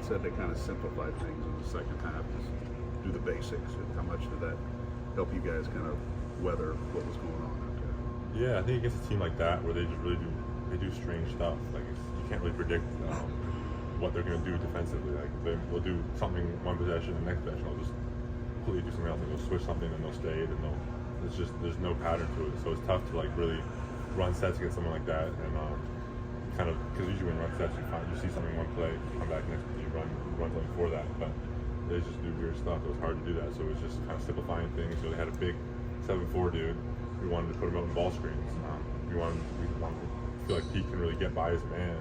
That said, they kind of simplified things in the second half, just do the basics. And how much did that help you guys kind of weather what was going on out there? Yeah, I think against a team like that where they just really do strange stuff. Like you can't really predict what they're going to do defensively. Like they'll do something one possession, the next possession they'll just completely do something else. They'll switch something, and they'll stay, and there's no pattern to it. So it's tough to like really run sets against someone like that, and kind of because usually when you run sets you see something one play, come back next play, you run something for that, but they just do weird stuff. It was hard to do that, so it was just kind of simplifying things. So they had a big 7'4" dude. We wanted to put him out in ball screens. We wanted to feel like Pete can really get by his man.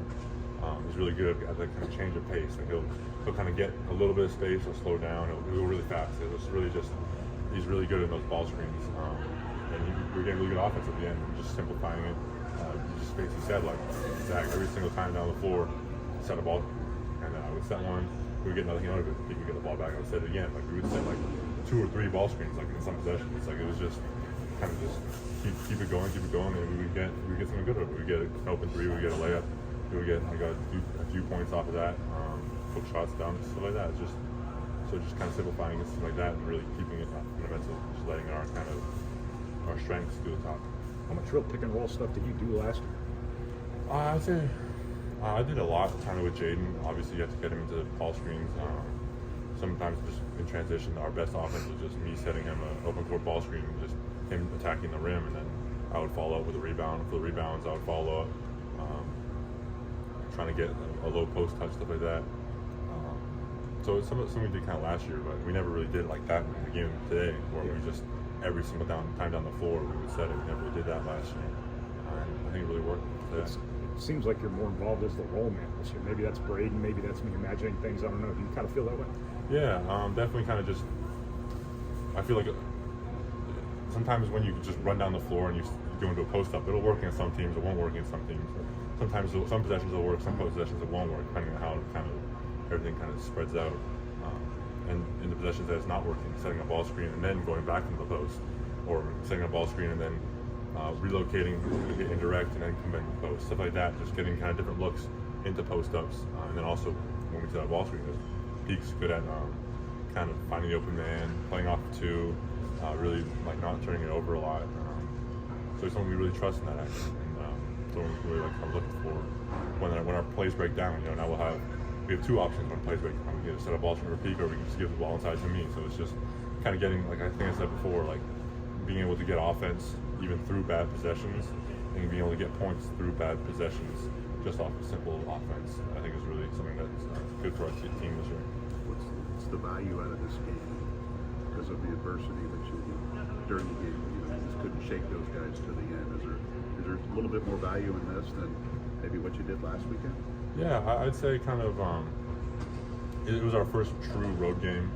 He's really good at that kind of change of pace. Like he'll kind of get a little bit of space, he'll slow down, he'll go really fast. It was really just, he's really good in those ball screens. And we're getting really good offense at the end, just simplifying it. Just basically said, like, Zach, every single time down the floor, set a ball. And I would set one, we would get nothing out of it. He could get the ball back, I would set it again. Like, we would set like 2 or 3 ball screens, like in some possessions. It's like, it was just kind of just keep it going, and we would get something good out of it. We would get an open 3, we would get a layup. We got a few points off of that, hook shots, dunks, stuff like that. It's just kind of simplifying it, something like that, and really keeping it fundamental, just letting our strengths do the top. How much real pick and roll stuff did you do last year? I'd say I did a lot kind of with Jaden. Obviously, you have to get him into ball screens. Sometimes just in transition, our best offense was just me setting him an open court ball screen, and just him attacking the rim, and then I would follow up with a rebound. For the rebounds, I would follow up. Trying to get a low post touch, stuff like that. So it's something we did kind of last year, but we never really did it like that in the game today, where we just every single time down the floor we would set it. We never really did that last year. I think it really worked today. It seems like you're more involved as the role man this year. Maybe that's Braden, maybe that's me imagining things. I don't know. Do you kind of feel that way? Yeah, definitely kind of just. I feel like sometimes when you just run down the floor and you go into a post up, it'll work against some teams, it won't work against some teams. Sometimes some possessions will work, some possessions it won't work, depending on how kind of everything kind of spreads out. And in the possessions that it's not working, setting a ball screen and then going back into the post, or setting a ball screen and then relocating indirect and then coming to post, stuff like that. Just getting kind of different looks into post ups, and then also when we set a ball screen, Peak's good at kind of finding the open man, playing off of 2, really like not turning it over a lot. So it's something we really trust in that action. Something we really like kind of looking for when our plays break down. Now we have 2 options when plays break down. We can set a ball screen for Peak, or we can just give the ball inside to me. So it's just kind of getting, like I think I said before, like being able to get offense even through bad possessions, and being able to get points through bad possessions just off of simple offense. I think is really something that's good for our team this year. What's the value out of this game because of the adversity that you during the game? You just couldn't shake those guys to the end. Is there a little bit more value in this than maybe what you did last weekend? Yeah, I'd say kind of it was our first true road game.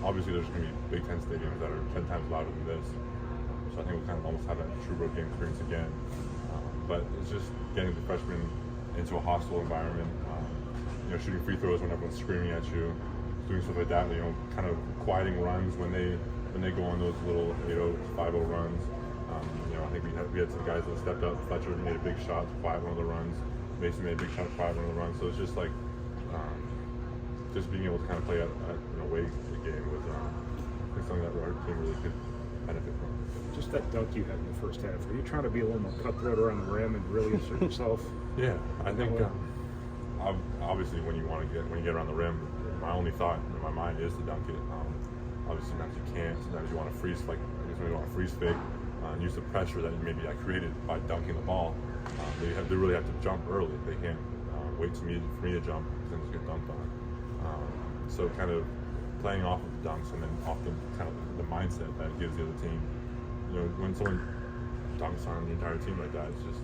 Obviously there's going to be Big Ten stadiums that are 10 times louder than this, so I think we'll kind of almost have that true road game experience again. But it's just getting the freshmen into a hostile environment, shooting free throws when everyone's screaming at you, doing stuff like that, kind of quieting runs when they go on those little 8-0, 5-0 runs. I think we had some guys that stepped up. Fletcher made a big shot to quiet one of the runs. Mason made a big shot to quiet one of the runs. So it's just like just being able to kind of play in a way the game was something that our team really could benefit from. Just that dunk you had in the first half. Were you trying to be a little more cutthroat around the rim and really assert yourself? Yeah, I think obviously when you get around the rim, my only thought in my mind is to dunk it. Obviously sometimes you can't. Sometimes you want to freeze, like you want to freeze fake. And use the pressure that maybe I created by dunking the ball. They really have to jump early. They can't wait for me to jump because then just get dunked on. So kind of playing off of the dunks and then off the kind of the mindset that gives the other team. When someone dunks on the entire team like that, it's just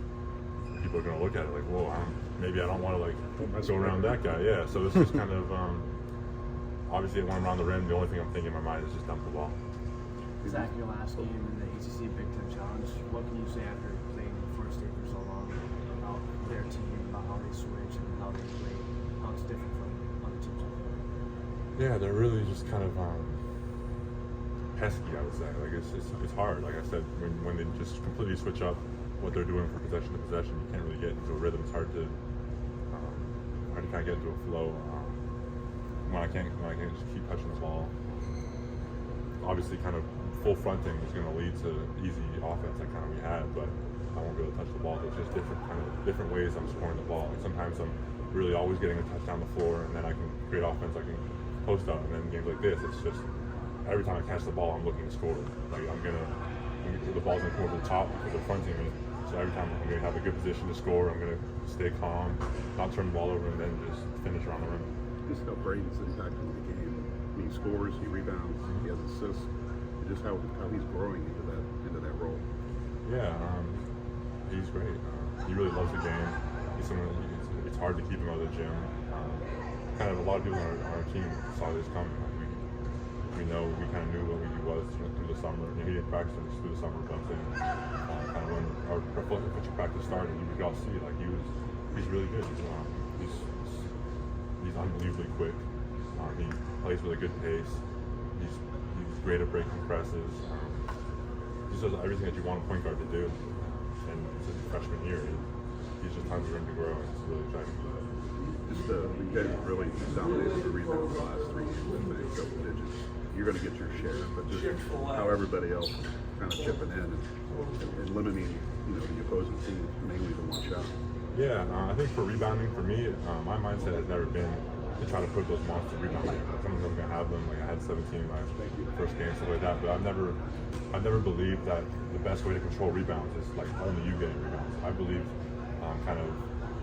people are going to look at it like, whoa, maybe I don't want to like go around that guy. Yeah. So it's just kind of obviously when I'm around the rim, the only thing I'm thinking in my mind is just dunk the ball. Zach, your last game in the ACC Big Ten Challenge, what can you say after playing the first day for so long about their team, about how they switch and how they play, how it's different from other teams out there? Yeah, they're really just kind of pesky, I would say. Like it's hard. Like I said, when they just completely switch up what they're doing from possession to possession, you can't really get into a rhythm. It's hard to kind of get into a flow. when I can't just keep touching the ball. Obviously, kind of full fronting is going to lead to easy offense like kind of we had, but I won't be able to touch the ball. There's just different ways I'm scoring the ball. Like sometimes I'm really always getting a touch down the floor, and then I can create offense. I can post up, and then games like this, it's just every time I catch the ball, I'm looking to score. Like the ball's gonna come over the top because they're fronting me. So every time I'm gonna have a good position to score, I'm gonna stay calm, not turn the ball over, and then just finish around the rim. Just how Braden's impacting the game. He scores, he rebounds, he has assists. Just how he's growing into that role. Yeah, he's great. He really loves the game. He's someone. It's hard to keep him out of the gym. Kind of a lot of people on our team saw this coming. Like we kind of knew what he was through the summer. He didn't practice through the summer, but I'm saying kind of when our pitcher practice started, we could all see like he's really good. He's unbelievably quick. He plays with a good pace. He's great at breaking presses. He does everything that you want a point guard to do. And since his freshman year, he's just tons of room to grow. And it's really exciting. Just you guys have really dominated the rebound the last 3 games by double digits. You're going to get your share, but just how everybody else kind of chipping in and limiting, the opposing team mainly to one shot. Yeah, I think for rebounding, for me, my mindset has never been to try to put those monster rebounds. Someone's going to have them. Like I had 17 in my first game, stuff like that. But I've never believed that the best way to control rebounds is like only you getting rebounds. I believe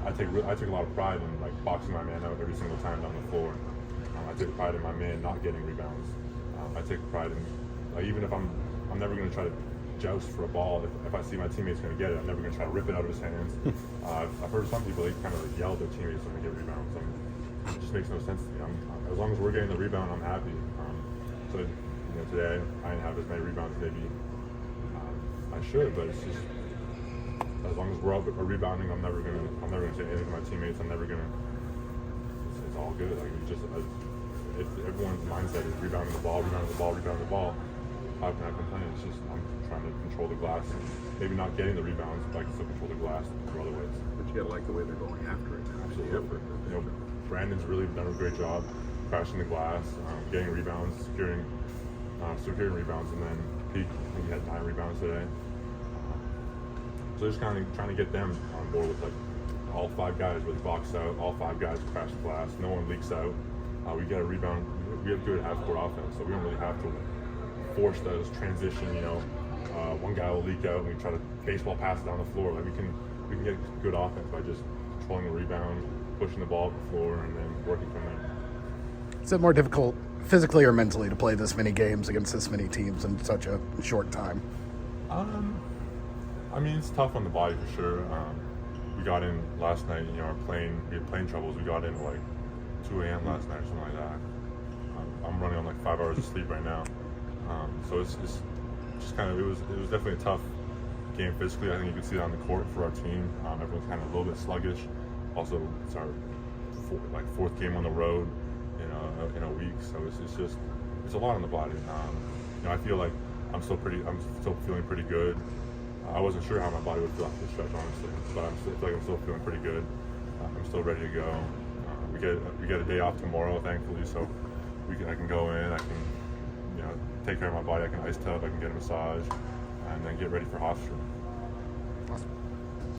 I take a lot of pride in like boxing my man out every single time down the floor. I take pride in my man not getting rebounds. I take pride in even if I'm never going to try to joust for a ball. If I see my teammate's going to get it, I'm never going to try to rip it out of his hands. I've heard some people, they kind of yell at their teammates when they get rebounds. It just makes no sense to me. As long as we're getting the rebound, I'm happy. So today I didn't have as many rebounds as maybe I should, but it's just as long as we're rebounding, I'm never gonna say anything to my teammates. I'm never gonna. It's all good. Like if everyone's mindset is rebounding the ball, how can I complain? It's just I'm trying to control the glass, and maybe not getting the rebounds, but I can still control the glass through other ways. But you gotta like the way they're going after it. Absolutely. The effort. Brandon's really done a great job crashing the glass, getting rebounds, securing rebounds, and then Pete, I think he had 9 rebounds today. So just kind of trying to get them on board with like all 5 guys really box out, all 5 guys crash the glass, no one leaks out. We get a rebound. We have good half-court offense, so we don't really have to force those transition. One guy will leak out, and we try to baseball pass it down the floor. Like we can get good offense by just controlling the rebound, pushing the ball up the floor, and then working from there. Is it more difficult physically or mentally to play this many games against this many teams in such a short time? I mean, it's tough on the body for sure. We got in last night, we had plane troubles. We got in at like 2 a.m. last night or something like that. I'm running on like 5 hours of sleep right now. So it's just kind of, it was definitely a tough game physically. I think you can see that on the court for our team. Everyone's kind of a little bit sluggish. Also, it's our 4th game on the road in a week. So it's a lot on the body. I feel like I'm still feeling pretty good. I wasn't sure how my body would feel after the stretch, honestly, but I feel like I'm still feeling pretty good. I'm still ready to go. We get a day off tomorrow, thankfully, so I can go in. I can take care of my body. I can ice tub. I can get a massage, and then get ready for Hofstra. Awesome.